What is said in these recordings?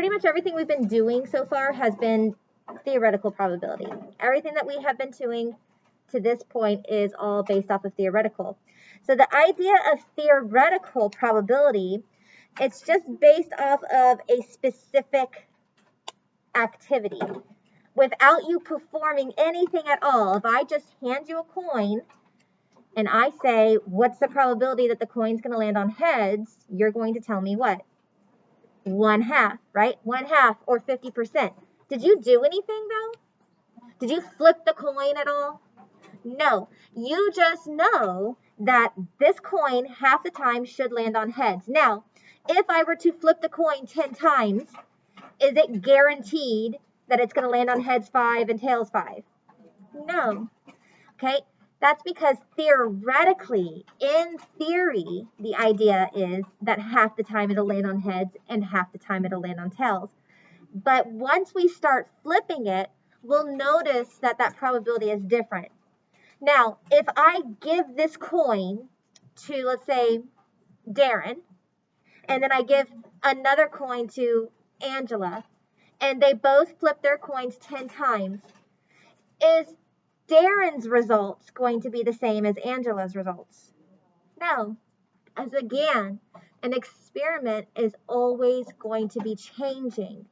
pretty much everything we've been doing so far has been theoretical probability. Everything that we have been doing to this point is all based off of theoretical. So the idea of theoretical probability, it's just based off of a specific activity. Without you performing anything at all, if I just hand you a coin and I say, what's the probability that the coin's going to land on heads, you're going to tell me what? 1/2, right? 1/2 or 50%. Did you do anything though? Did you flip the coin at all? No. You just know that this coin half the time should land on heads. Now, if I were to flip the coin 10 times, is it guaranteed that it's going to land on heads 5 and tails 5? No. Okay? That's because theoretically, in theory, the idea is that half the time it'll land on heads and half the time it'll land on tails. But once we start flipping it, we'll notice that that probability is different. Now, if I give this coin to, let's say, Darren, and then I give another coin to Angela, and they both flip their coins 10 times, is Darren's results going to be the same as Angela's results? No. As again, an experiment is always going to be changing.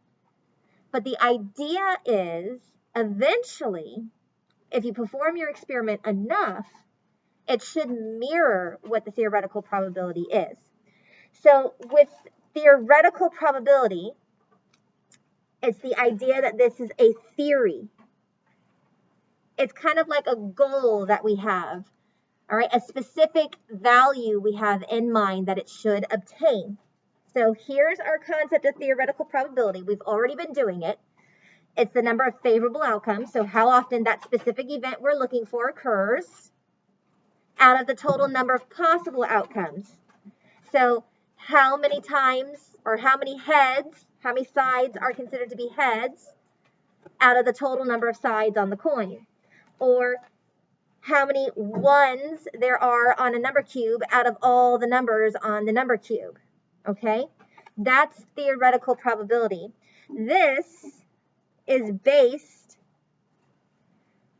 But the idea is, eventually, if you perform your experiment enough, it should mirror what the theoretical probability is. So with theoretical probability, it's the idea that this is a theory. It's kind of like a goal that we have, all right, a specific value we have in mind that it should obtain. So here's our concept of theoretical probability. We've already been doing it. It's the number of favorable outcomes, so how often that specific event we're looking for occurs out of the total number of possible outcomes. So how many times or how many heads, how many sides are considered to be heads out of the total number of sides on the coin? Or how many ones there are on a number cube out of all the numbers on the number cube. Okay? That's theoretical probability. This is based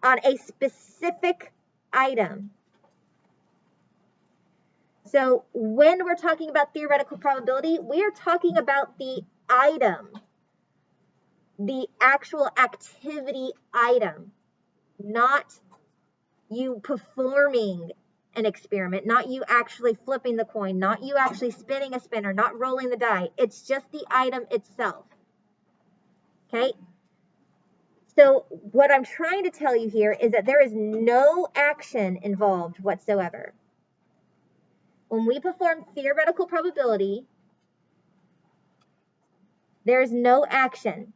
on a specific item. So when we're talking about theoretical probability, we are talking about the item, the actual activity item, not you performing an experiment, not you actually flipping the coin, not you actually spinning a spinner, not rolling the die. It's just the item itself. Okay? So what I'm trying to tell you here is that there is no action involved whatsoever. When we perform theoretical probability, there's no action.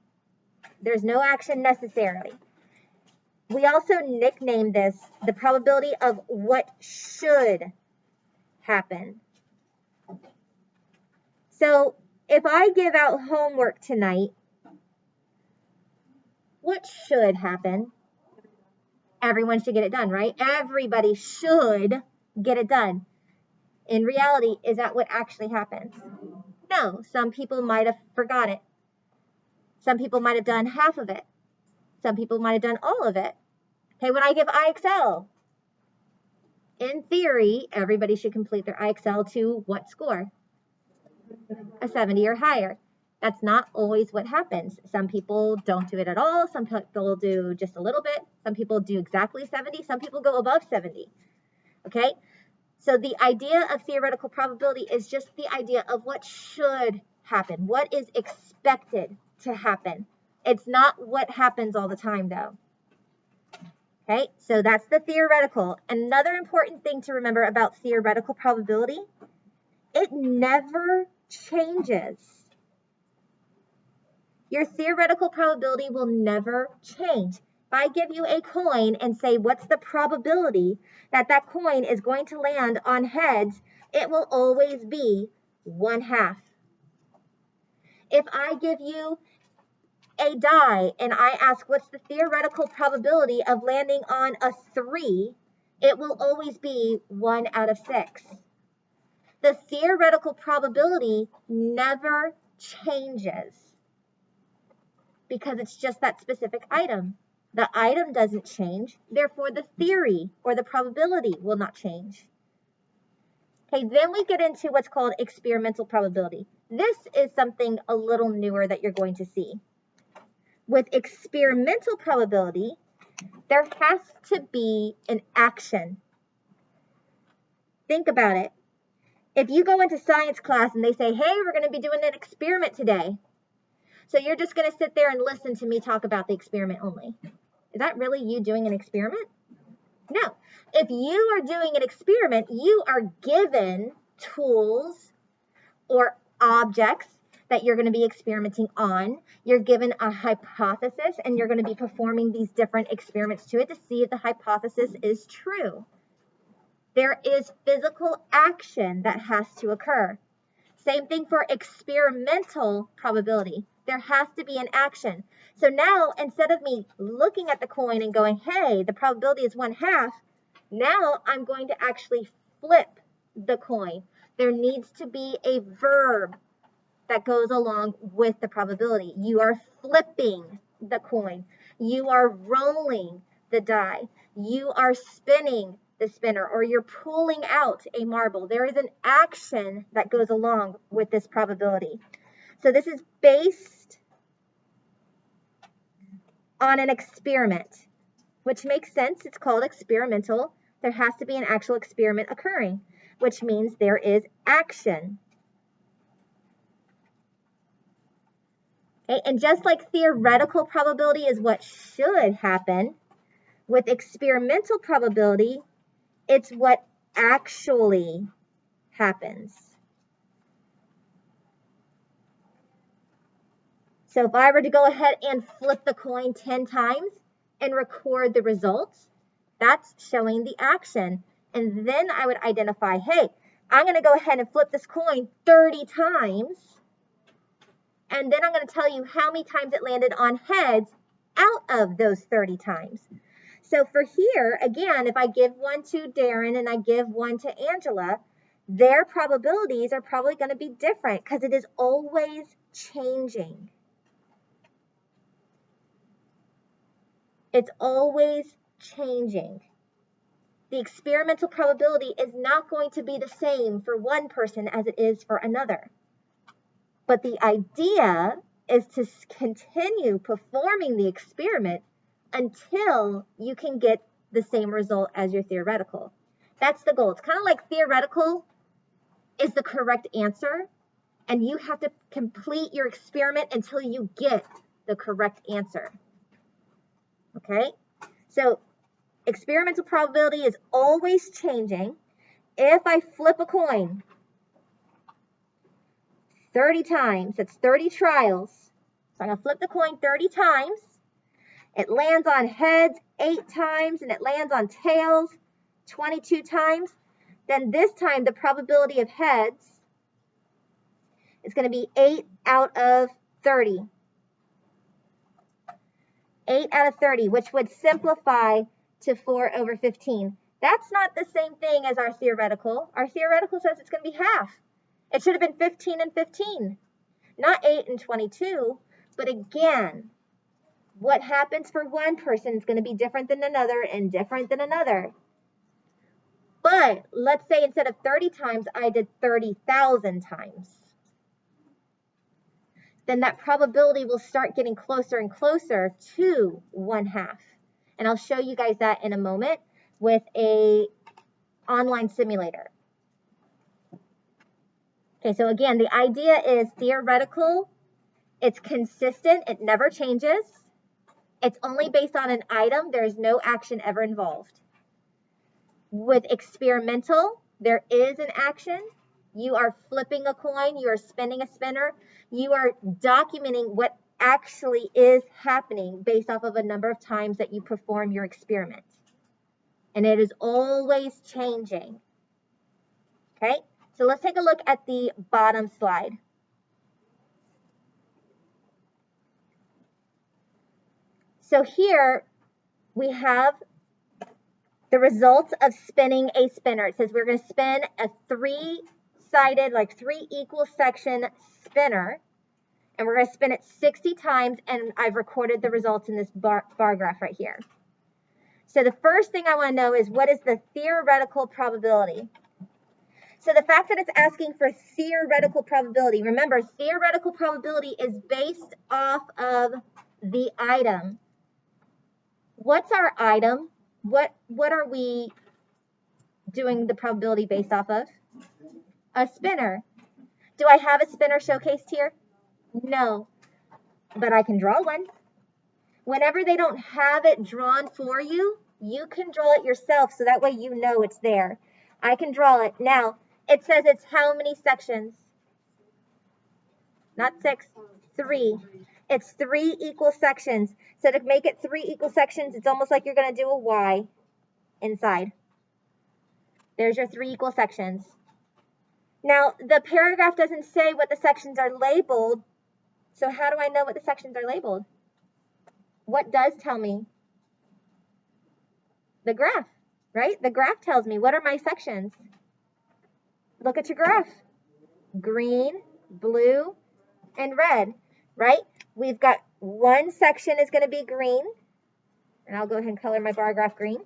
There's no action necessarily. We also nickname this the probability of what should happen. So if I give out homework tonight, what should happen? Everyone should get it done, right? Everybody should get it done. In reality, is that what actually happens? No, some people might have forgot it. Some people might have done half of it. Some people might have done all of it. Okay, when I give IXL, in theory, everybody should complete their IXL to what score? A 70 or higher. That's not always what happens. Some people don't do it at all. Some people do just a little bit. Some people do exactly 70. Some people go above 70. Okay? So the idea of theoretical probability is just the idea of what should happen, what is expected to happen. It's not what happens all the time, though. Okay, so that's the theoretical. Another important thing to remember about theoretical probability, it never changes. Your theoretical probability will never change. If I give you a coin and say, what's the probability that that coin is going to land on heads, it will always be 1/2. If I give you a die and I ask, what's the theoretical probability of landing on a 3, it will always be 1 out of 6. The theoretical probability never changes. because it's just that specific item. The item doesn't change, therefore the theory or the probability will not change. Okay, then we get into what's called experimental probability. This is something a little newer that you're going to see. With experimental probability, there has to be an action. Think about it. If you go into science class and they say, hey, we're going to be doing an experiment today. So you're just going to sit there and listen to me talk about the experiment only. Is that really you doing an experiment? No. If you are doing an experiment, you are given tools or objects that you're going to be experimenting on. You're given a hypothesis and you're going to be performing these different experiments to it to see if the hypothesis is true. There is physical action that has to occur. Same thing for experimental probability. There has to be an action. So now, instead of me looking at the coin and going, hey, the probability is 1/2, now I'm going to actually flip the coin. There needs to be a verb that goes along with the probability. You are flipping the coin. You are rolling the die. You are spinning the spinner, or you're pulling out a marble. There is an action that goes along with this probability. So this is based on an experiment, which makes sense. It's called experimental. There has to be an actual experiment occurring, which means there is action. Okay, and just like theoretical probability is what should happen, with experimental probability, it's what actually happens. So if I were to go ahead and flip the coin 10 times and record the results, that's showing the action. And then I would identify, hey, I'm going to go ahead and flip this coin 30 times. And then I'm going to tell you how many times it landed on heads out of those 30 times. So for here, again, if I give one to Darren and I give one to Angela, their probabilities are probably going to be different because it is always changing. It's always changing. The experimental probability is not going to be the same for one person as it is for another. But the idea is to continue performing the experiment until you can get the same result as your theoretical. That's the goal. It's kind of like theoretical is the correct answer, and you have to complete your experiment until you get the correct answer. Okay? So experimental probability is always changing. If I flip a coin 30 times, that's 30 trials. So I'm going to flip the coin 30 times. It lands on heads 8 times, and it lands on tails 22 times. Then this time, the probability of heads is going to be 8 out of 30. 8 out of 30, which would simplify to 4/15. That's not the same thing as our theoretical. Our theoretical says it's going to be half. It should have been 15 and 15, not 8 and 22. But again, what happens for one person is going to be different than another and different than another. But let's say instead of 30 times, I did 30,000 times. Then that probability will start getting closer and closer to 1/2. And I'll show you guys that in a moment with an online simulator. Okay, so again, the idea is theoretical. It's consistent. It never changes. It's only based on an item. There is no action ever involved. With experimental, there is an action. You are flipping a coin. You are spinning a spinner. You are documenting what actually is happening based off of a number of times that you perform your experiment. And it is always changing. Okay, so let's take a look at the bottom slide. So here we have the results of spinning a spinner. It says we're going to spin a 3-sided, like 3 equal section spinner. And we're going to spin it 60 times, and I've recorded the results in this bar graph right here. So the first thing I want to know is, what is the theoretical probability? So the fact that it's asking for theoretical probability, remember, theoretical probability is based off of the item. What's our item? What are we doing the probability based off of? A spinner. Do I have a spinner showcased here? No, but I can draw one. Whenever they don't have it drawn for you, you can draw it yourself, so that way you know it's there. I can draw it. Now, it says it's how many sections? Not 6, 3. It's 3 equal sections. So to make it 3 equal sections, it's almost like you're going to do a Y inside. There's your 3 equal sections. Now, the paragraph doesn't say what the sections are labeled. So how do I know what the sections are labeled? What does tell me? The graph, right? The graph tells me what are my sections. Look at your graph. Green, blue, and red, right? We've got one section is going to be green, and I'll go ahead and color my bar graph green.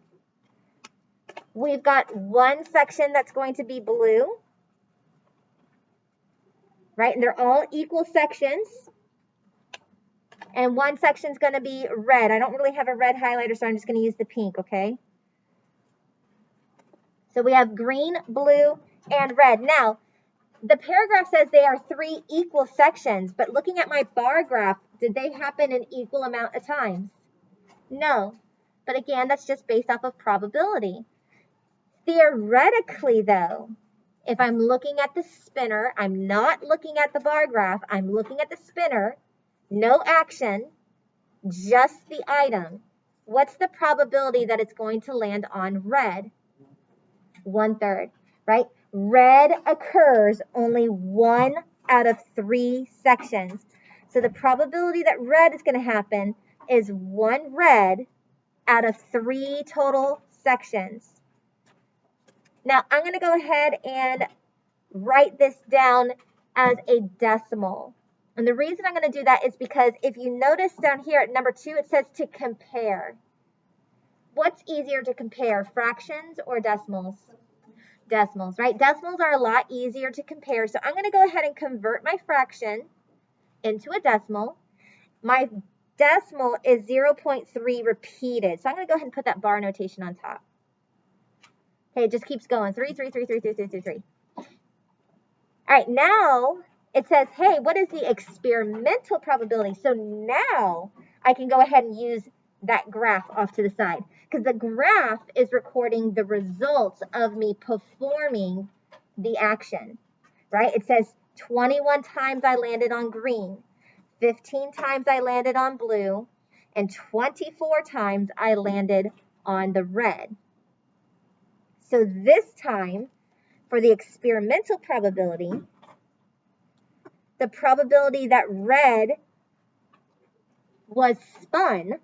We've got one section that's going to be blue, right? And they're all equal sections. And one section is going to be red. I don't really have a red highlighter, so I'm just going to use the pink, okay? So we have green, blue, and red. Now, the paragraph says they are 3 equal sections, but looking at my bar graph, did they happen an equal amount of times? No. But again, that's just based off of probability. Theoretically, though, if I'm looking at the spinner, I'm not looking at the bar graph, I'm looking at the spinner, no action, just the item. What's the probability that it's going to land on red? 1/3, right? Red occurs only 1 out of 3 sections. So the probability that red is going to happen is 1 red out of 3 total sections. Now, I'm going to go ahead and write this down as a decimal. And the reason I'm going to do that is because if you notice down here at number 2, it says to compare. What's easier to compare, fractions or decimals? Decimals, right? Decimals are a lot easier to compare. So I'm going to go ahead and convert my fraction into a decimal. My decimal is 0.3 repeated. So I'm going to go ahead and put that bar notation on top. Okay, it just keeps going. 3, 3, 3, 3, 3, 3, 3, 3. All right, now it says, hey, what is the experimental probability? So now I can go ahead and use that graph off to the side, because the graph is recording the results of me performing the action, right? It says 21 times I landed on green, 15 times I landed on blue, and 24 times I landed on the red. So this time, for the experimental probability, the probability that red was spun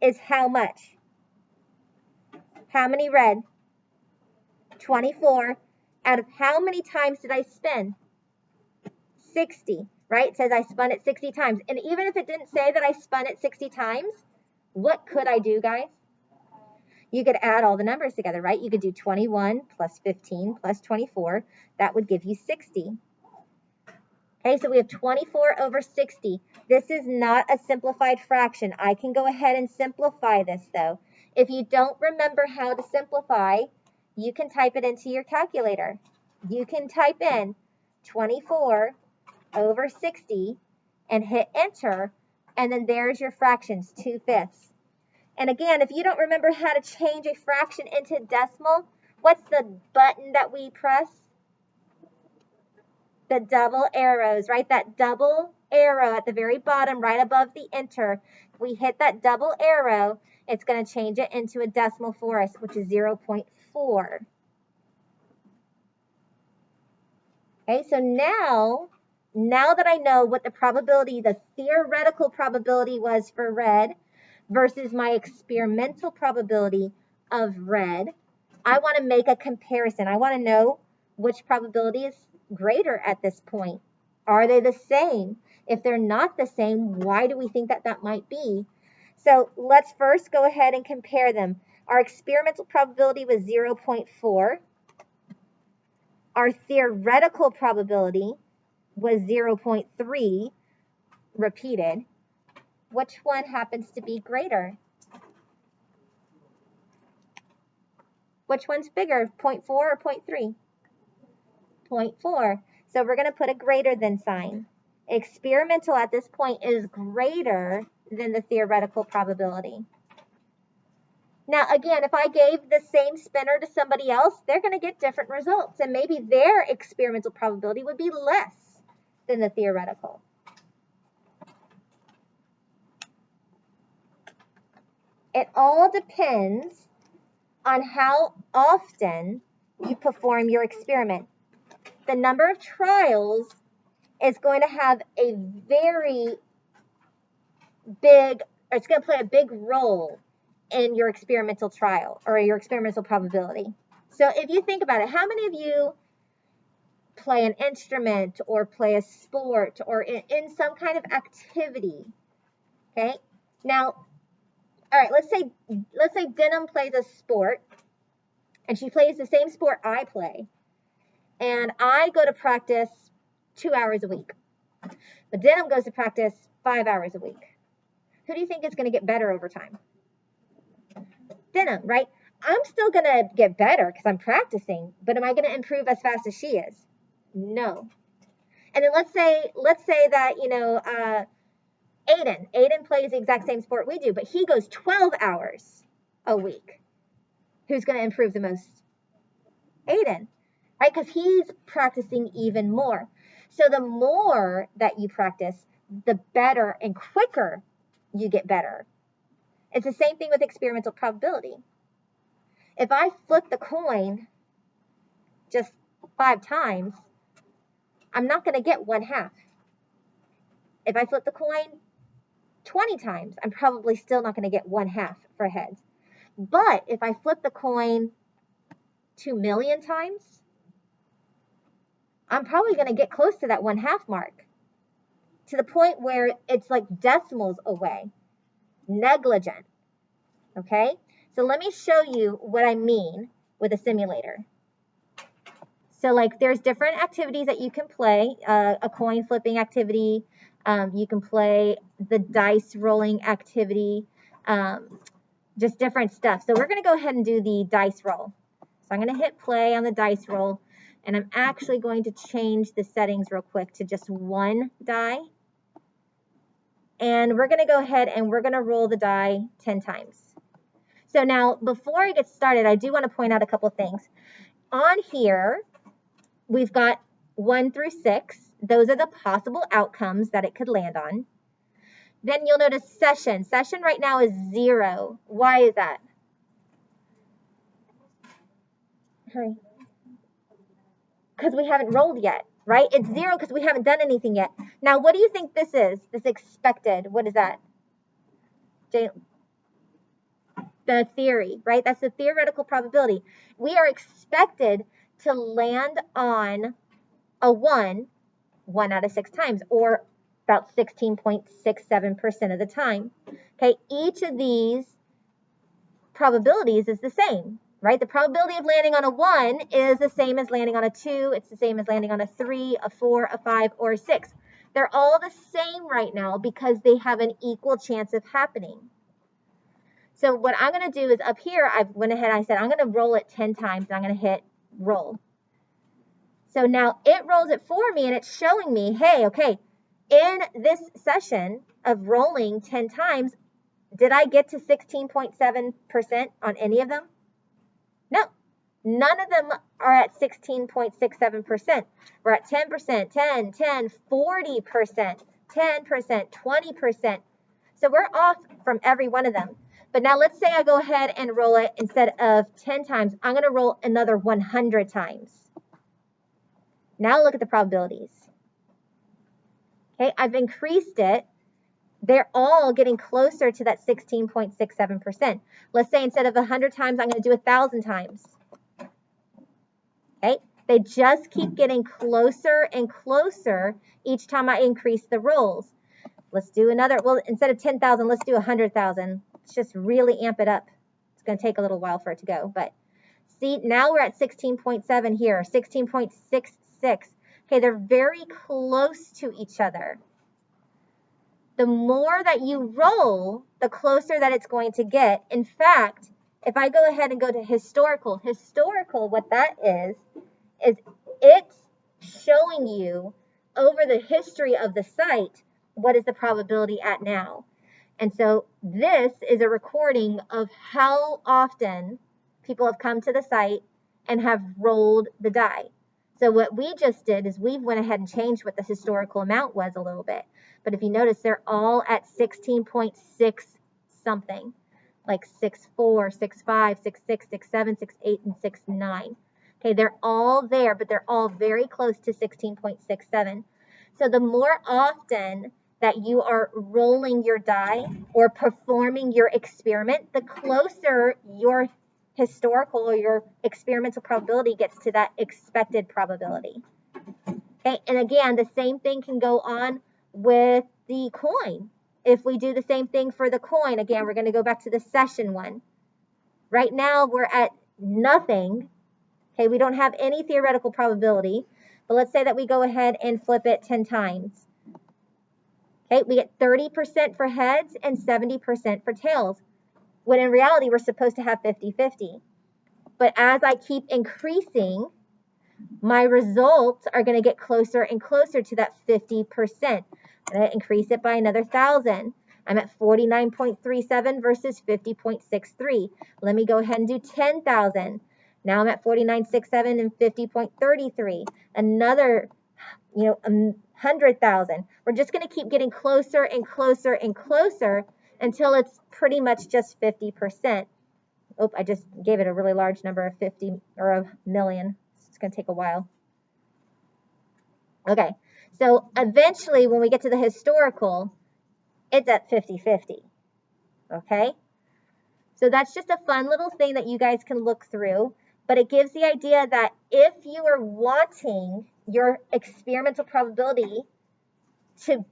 is how much? How many red? 24. Out of how many times did I spin? 60, right? It says I spun it 60 times. And even if it didn't say that I spun it 60 times, what could I do, guys? You could add all the numbers together, right? You could do 21 plus 15 plus 24. That would give you 60. Okay, so we have 24 over 60. This is not a simplified fraction. I can go ahead and simplify this, though. If you don't remember how to simplify, you can type it into your calculator. You can type in 24 over 60 and hit enter, and then there's your fractions, 2/5. And again, if you don't remember how to change a fraction into decimal, what's the button that we press? The double arrows, right? That double arrow at the very bottom, right above the enter. If we hit that double arrow, it's going to change it into a decimal for us, which is 0.4. Okay, so now that I know what the probability, the theoretical probability was for red versus my experimental probability of red, I want to make a comparison. I want to know which probability is greater at this point. Are they the same? If they're not the same, why do we think that that might be? So let's first go ahead and compare them. Our experimental probability was 0.4. Our theoretical probability was 0.3 repeated. Which one happens to be greater? Which one's bigger, 0.4 or 0.3? 0.4. So we're going to put a greater than sign. Experimental at this point is greater than the theoretical probability. Now, again, if I gave the same spinner to somebody else, they're going to get different results. And maybe their experimental probability would be less than the theoretical. It all depends on how often you perform your experiment. The number of trials is going to have a very big, or it's going to play a big role in your experimental trial or your experimental probability. So if you think about it, how many of you play an instrument or play a sport or in some kind of activity? Okay. Now, all right, let's say Denim plays a sport and she plays the same sport I play, and I go to practice 2 hours a week, but Denim goes to practice 5 hours a week. Who do you think is going to get better over time? Denim, right? I'm still going to get better because I'm practicing, but am I going to improve as fast as she is? No. And then let's say that, Aiden plays the exact same sport we do, but he goes 12 hours a week. Who's going to improve the most? Aiden, right? Because he's practicing even more. So the more that you practice, the better and quicker you get better. It's the same thing with experimental probability. If I flip the coin just 5 times, I'm not going to get 1/2. If I flip the coin 20 times, I'm probably still not going to get 1/2 for heads. But if I flip the coin 2 million times, I'm probably going to get close to that 1/2 mark, to the point where it's like decimals away. Negligent. Okay? So let me show you what I mean with a simulator. So there's different activities that you can play, a coin flipping activity, you can play the dice rolling activity, just different stuff. So we're going to go ahead and do the dice roll. So I'm going to hit play on the dice roll, and I'm actually going to change the settings real quick to just 1 die. And we're going to go ahead and we're going to roll the die 10 times. So now, before I get started, I do want to point out a couple things. On here, we've got 1 through 6. Those are the possible outcomes that it could land on. Then you'll notice session. Session right now is 0. Why is that? Hurry. Because we haven't rolled yet, right? It's 0 because we haven't done anything yet. Now, what do you think this is? This expected. What is that? The theory, right? That's the theoretical probability. We are expected to land on a 1 out of 6 times, or about 16.67% of the time. Okay, each of these probabilities is the same, right? The probability of landing on a 1 is the same as landing on a 2. It's the same as landing on a 3, a 4, a 5, or a 6. They're all the same right now because they have an equal chance of happening. So what I'm going to do is up here, I went ahead and I said, I'm going to roll it 10 times, and I'm going to hit roll. So now it rolls it for me, and it's showing me, hey, okay, in this session of rolling 10 times, did I get to 16.7% on any of them? No. None of them are at 16.67%. We're at 10%, 10, 10, 40%, 10%, 20%. So we're off from every one of them. But now let's say I go ahead and roll it, instead of 10 times, I'm going to roll another 100 times. Now look at the probabilities. Okay, I've increased it. They're all getting closer to that 16.67%. Let's say instead of 100 times, I'm going to do 1,000 times. Okay, They just keep getting closer and closer each time I increase the rolls. Let's do another, well, instead of 10,000, let's do 100,000. Let's just really amp it up. It's going to take a little while for it to go, but see, now we're at 16.7 here, 16.66. Okay, they're very close to each other. The more that you roll, the closer that it's going to get. In fact, if I go ahead and go to historical, what that is it's showing you over the history of the site, what is the probability at now. And so this is a recording of how often people have come to the site and have rolled the die. So what we just did is we went ahead and changed what the historical amount was a little bit. But if you notice, they're all at 16.6 something, like 6.4, 6.5, 6.6, 6.7, 6.8, and 6.9. Okay, they're all there, but they're all very close to 16.67. So the more often that you are rolling your die or performing your experiment, the closer your historical or your experimental probability gets to that expected probability. Okay, and again, the same thing can go on with the coin. If we do the same thing for the coin, again, we're going to go back to the session one. Right now, we're at nothing. Okay, we don't have any theoretical probability, but let's say that we go ahead and flip it 10 times. Okay, we get 30% for heads and 70% for tails, when in reality, we're supposed to have 50-50. But as I keep increasing, my results are going to get closer and closer to that 50%. I'm going to increase it by another 1,000. I'm at 49.37 versus 50.63. Let me go ahead and do 10,000. Now I'm at 49.67 and 50.33. Another, 100,000. We're just going to keep getting closer and closer and closer until it's pretty much just 50%. Oh, I just gave it a really large number of 50 or a million. It's going to take a while. Okay, so eventually when we get to the historical, it's at 50-50. Okay, so that's just a fun little thing that you guys can look through, but it gives the idea that if you are wanting your experimental probability to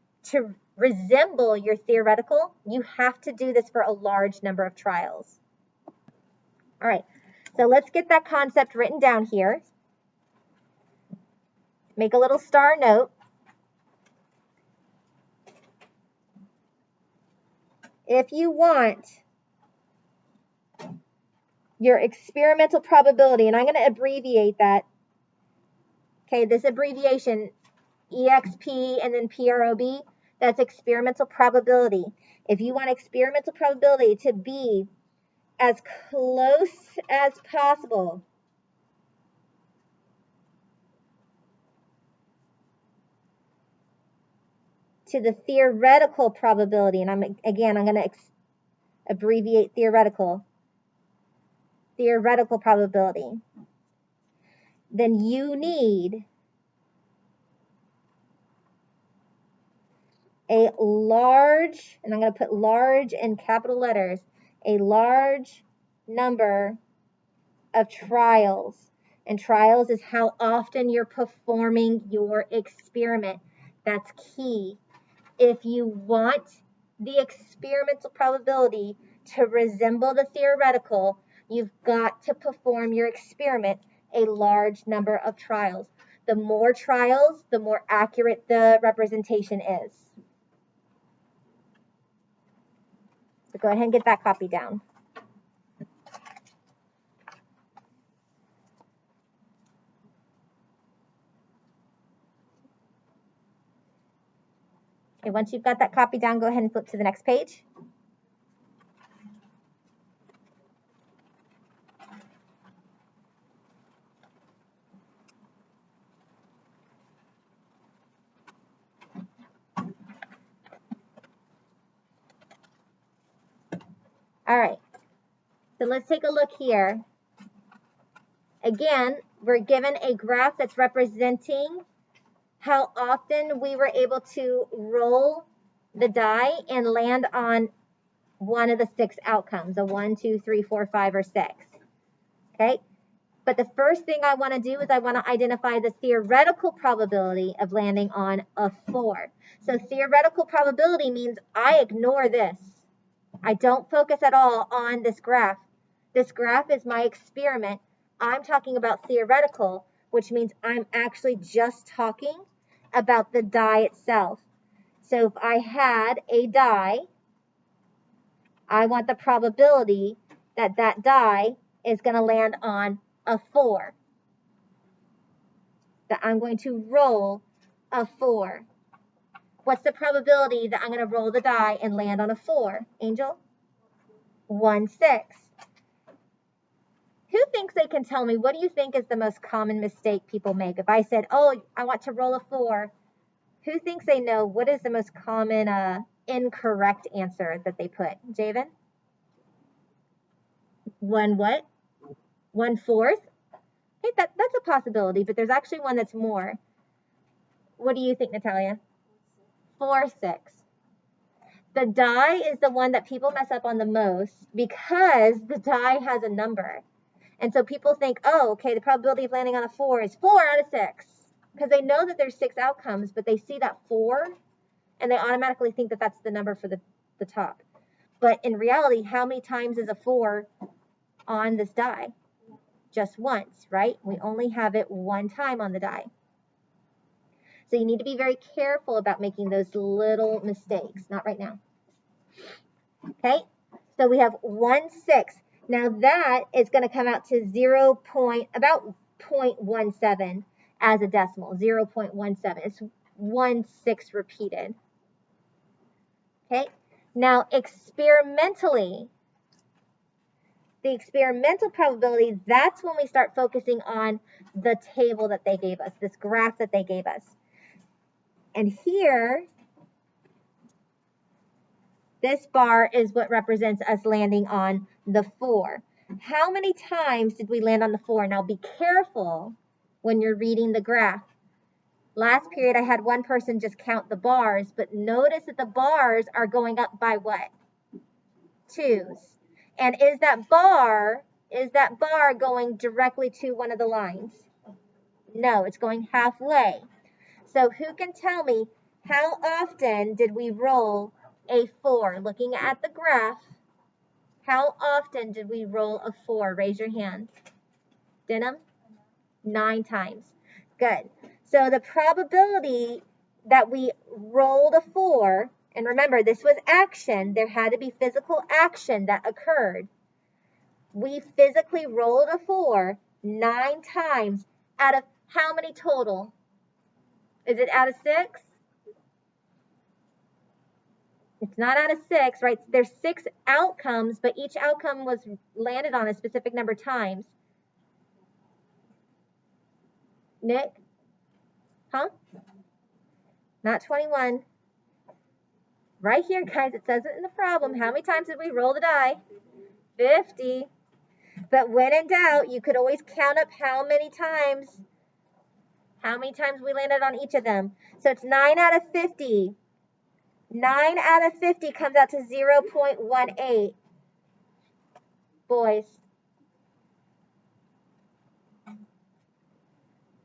resemble your theoretical, you have to do this for a large number of trials. All right, so let's get that concept written down here. Make a little star note. If you want your experimental probability, and I'm going to abbreviate that. Okay, this abbreviation, EXP and then PROB, that's experimental probability. If you want experimental probability to be as close as possible to the theoretical probability, and I'm going to abbreviate theoretical probability, then you need a large, and I'm going to put large in capital letters, a large number of trials. And trials is how often you're performing your experiment. That's key. If you want the experimental probability to resemble the theoretical, you've got to perform your experiment a large number of trials. The more trials, the more accurate the representation is. So go ahead and get that copy down. Okay, once you've got that copy down, go ahead and flip to the next page. All right, so let's take a look here. Again, we're given a graph that's representing how often we were able to roll the die and land on one of the 6 outcomes, a 1, 2, 3, 4, 5, or 6. Okay, But the first thing I want to do is I want to identify the theoretical probability of landing on a 4. So theoretical probability means I ignore this. I don't focus at all on this graph. This graph is my experiment. I'm talking about theoretical, which means I'm actually just talking about the die itself. So if I had a die, I want the probability that that die is going to land on a 4. That I'm going to roll a 4. What's the probability that I'm going to roll the die and land on a 4? Angel? 1/6. Who thinks they can tell me, what do you think is the most common mistake people make? If I said, oh, I want to roll a 4, who thinks they know what is the most common incorrect answer that they put? Javen? 1 what? 1/4? Okay, that's a possibility, but there's actually one that's more. What do you think, Natalia? 4/6. The die is the one that people mess up on the most because the die has a number. And so people think, oh, okay, the probability of landing on a 4 is 4 out of 6. Because they know that there's 6 outcomes, but they see that 4, and they automatically think that that's the number for the top. But in reality, how many times is a 4 on this die? Just once, right? We only have it one time on the die. So you need to be very careful about making those little mistakes. Not right now. Okay, so we have 1/6. Now that is going to come out to about 0.17 as a decimal, 0.17. It's 1/6 repeated. Okay, now experimentally, the experimental probability, that's when we start focusing on the table that they gave us, this graph that they gave us. And here, this bar is what represents us landing on the 4. How many times did we land on the 4? Now be careful when you're reading the graph. Last period I had one person just count the bars, but notice that the bars are going up by what? 2s. And is that bar going directly to one of the lines? No, it's going halfway. So who can tell me how often did we roll a 4? Looking at the graph, how often did we roll a 4? Raise your hand. Denham? 9 times. Good. So the probability that we rolled a 4, and remember, this was action. There had to be physical action that occurred. We physically rolled a 4 9 times out of how many total? Is it out of 6? It's not out of 6, right? There's 6 outcomes, but each outcome was landed on a specific number of times. Nick? Huh? Not 21. Right here, guys, it says it in the problem. How many times did we roll the die? 50. But when in doubt, you could always count up how many times we landed on each of them. So it's 9 out of 50. 9 out of 50 comes out to 0.18. Boys.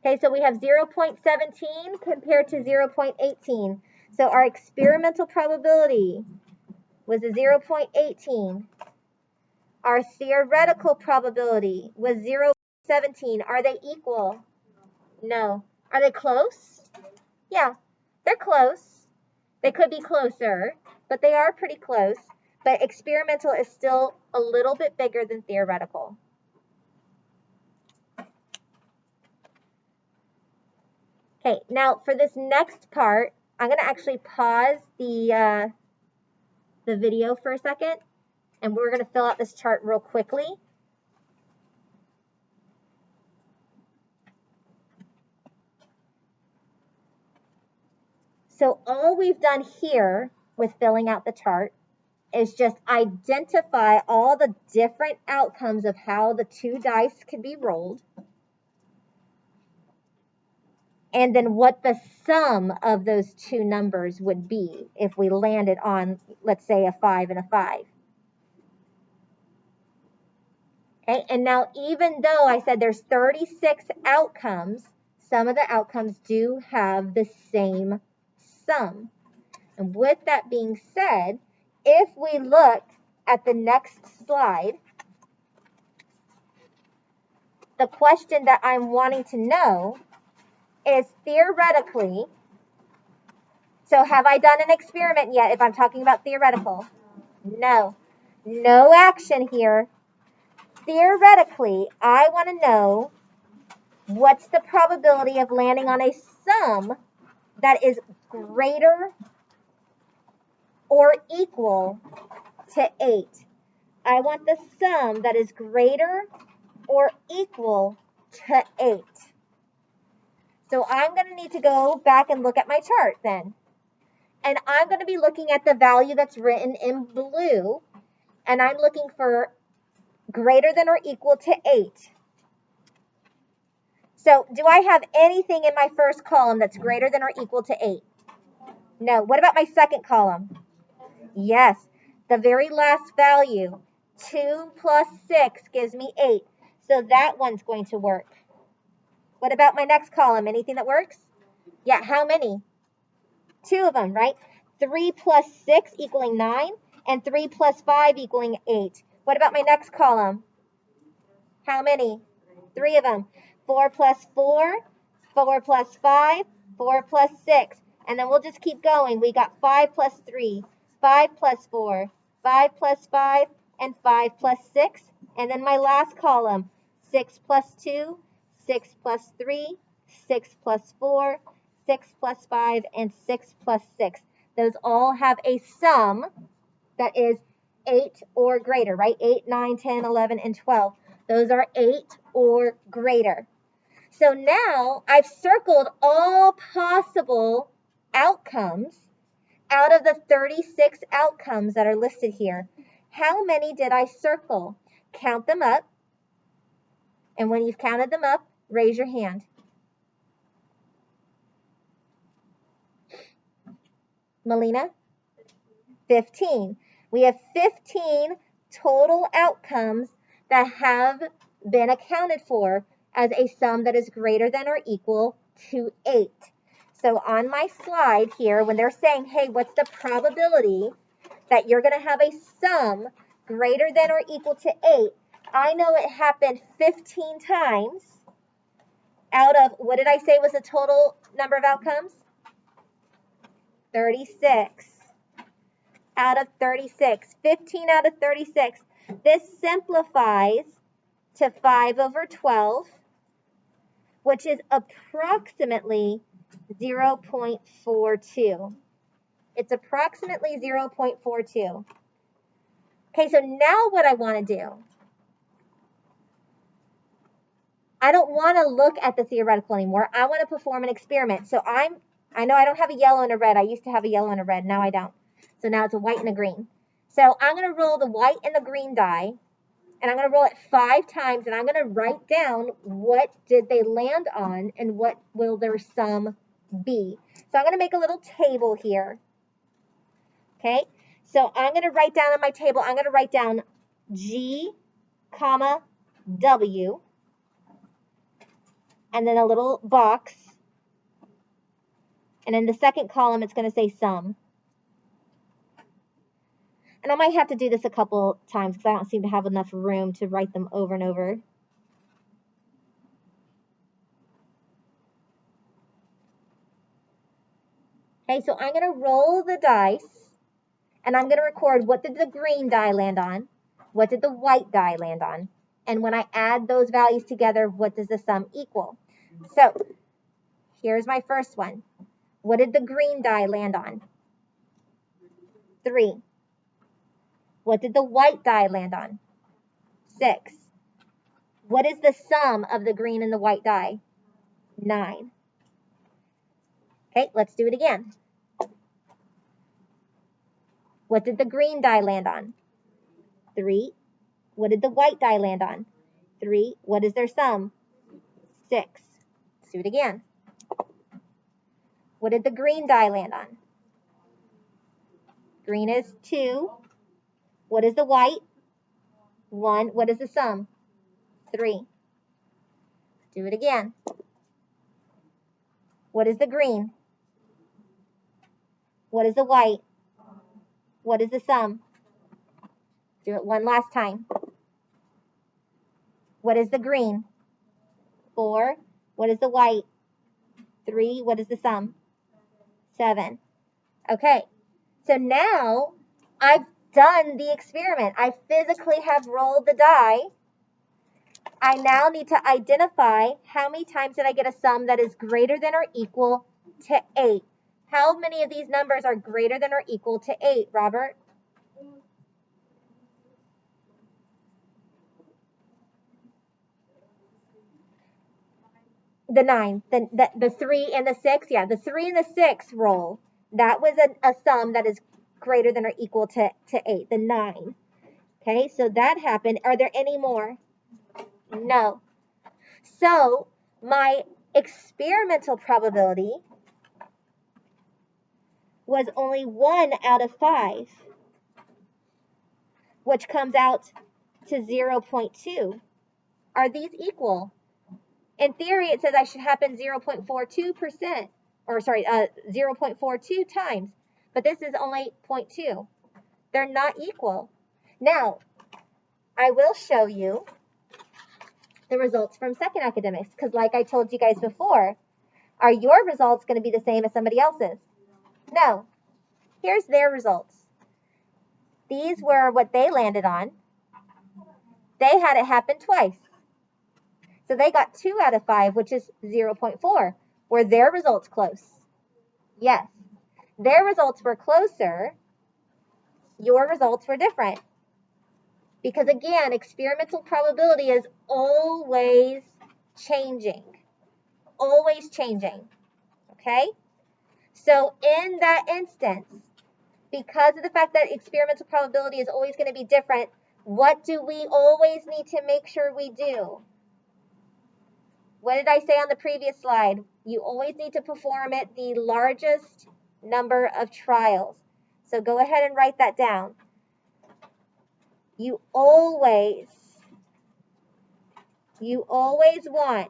Okay, so we have 0.17 compared to 0.18. So our experimental probability was a 0.18. Our theoretical probability was 0.17. Are they equal? No. Are they close? Yeah, they're close. They could be closer, but they are pretty close. But experimental is still a little bit bigger than theoretical. Okay, now for this next part, I'm going to actually pause the video for a second, and we're going to fill out this chart real quickly. So all we've done here with filling out the chart is just identify all the different outcomes of how the 2 dice could be rolled, and then what the sum of those 2 numbers would be if we landed on, let's say, a 5 and a 5. Okay, and now even though I said there's 36 outcomes, some of the outcomes do have the same sum. And with that being said, if we look at the next slide, the question that I'm wanting to know is theoretically, so have I done an experiment yet if I'm talking about theoretical? No. No action here. Theoretically, I want to know what's the probability of landing on a sum that is greater or equal to 8. I want the sum that is greater or equal to 8. So I'm going to need to go back and look at my chart then. And I'm going to be looking at the value that's written in blue. And I'm looking for greater than or equal to 8. So do I have anything in my first column that's greater than or equal to 8? No. What about my second column? Yes. The very last value, 2 plus 6 gives me 8. So that one's going to work. What about my next column? Anything that works? Yeah, how many? 2 of them, right? 3 plus 6 equaling 9, and 3 plus 5 equaling 8. What about my next column? How many? 3 of them. 4 plus 4, 4 plus 5, 4 plus 6. And then we'll just keep going. We got 5 plus 3, 5 plus 4, 5 plus 5, and 5 plus 6. And then my last column, 6 plus 2, 6 plus 3, 6 plus 4, 6 plus 5, and 6 plus 6. Those all have a sum that is 8 or greater, right? 8, 9, 10, 11, and 12. Those are 8 or greater. So now I've circled all possible outcomes out of the 36 outcomes that are listed here. How many did I circle? Count them up. And when you've counted them up, raise your hand. Melina? 15. We have 15 total outcomes that have been accounted for as a sum that is greater than or equal to 8. So on my slide here, when they're saying, hey, what's the probability that you're going to have a sum greater than or equal to 8, I know it happened 15 times out of, what did I say was the total number of outcomes? 36. Out of 36. 15 out of 36. This simplifies to 5 over 12, which is approximately 0.42. It's approximately 0.42. Okay, so now what I want to do, I don't want to look at the theoretical anymore. I want to perform an experiment. So I know I don't have a yellow and a red. I used to have a yellow and a red. Now I don't. So now it's a white and a green. So I'm going to roll the white and the green die, and I'm going to roll it 5 times, and I'm going to write down what did they land on and what will their sum be. So I'm going to make a little table here. Okay, so I'm going to write down on my table, I'm going to write down G, comma, W, and then a little box. And in the second column, it's going to say sum. And I might have to do this a couple times because I don't seem to have enough room to write them over and over. Okay, so I'm going to roll the dice, and I'm going to record what did the green die land on, what did the white die land on, and when I add those values together, what does the sum equal? So here's my first one. What did the green die land on? 3. What did the white die land on? 6. What is the sum of the green and the white die? 9. Okay, let's do it again. What did the green die land on? 3. What did the white die land on? 3. What is their sum? 6. Let's do it again. What did the green die land on? Green is 2. What is the white? 1. What is the sum? 3. Do it again. What is the green? What is the white? What is the sum? Do it one last time. What is the green? 4. What is the white? 3. What is the sum? 7. Okay, so now I've done the experiment. I physically have rolled the die. I now need to identify how many times did I get a sum that is greater than or equal to 8. How many of these numbers are greater than or equal to 8, Robert? The 9, the 3 and the 6, yeah, the 3 and the 6 roll. That was a sum that is greater than or equal to 8, the 9. Okay, so that happened. Are there any more? No. So my experimental probability was only 1 out of 5, which comes out to 0.2. Are these equal? In theory, it says I should happen 0.42%, or sorry, 0.42 times, but this is only 0.2. They're not equal. Now, I will show you the results from second academics, because like I told you guys before, are your results going to be the same as somebody else's? No. Here's their results. These were what they landed on. They had it happen twice. So they got 2 out of 5, which is 0.4. Were their results close? Yes. Their results were closer. Your results were different. Because again, experimental probability is always changing. Always changing. Okay? So in that instance, because of the fact that experimental probability is always going to be different, what do we always need to make sure we do? What did I say on the previous slide? You always need to perform it the largest number of trials. So go ahead and write that down. You always want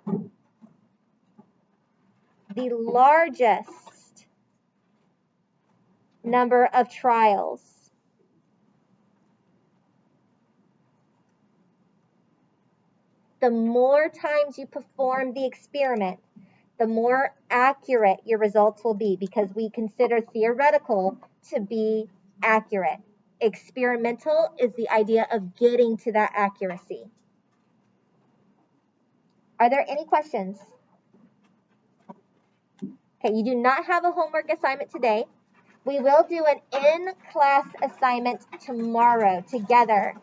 the largest number of trials. The more times you perform the experiment, the more accurate your results will be, because we consider theoretical to be accurate. Experimental is the idea of getting to that accuracy. Are there any questions? Okay, you do not have a homework assignment today. We will do an in-class assignment tomorrow together.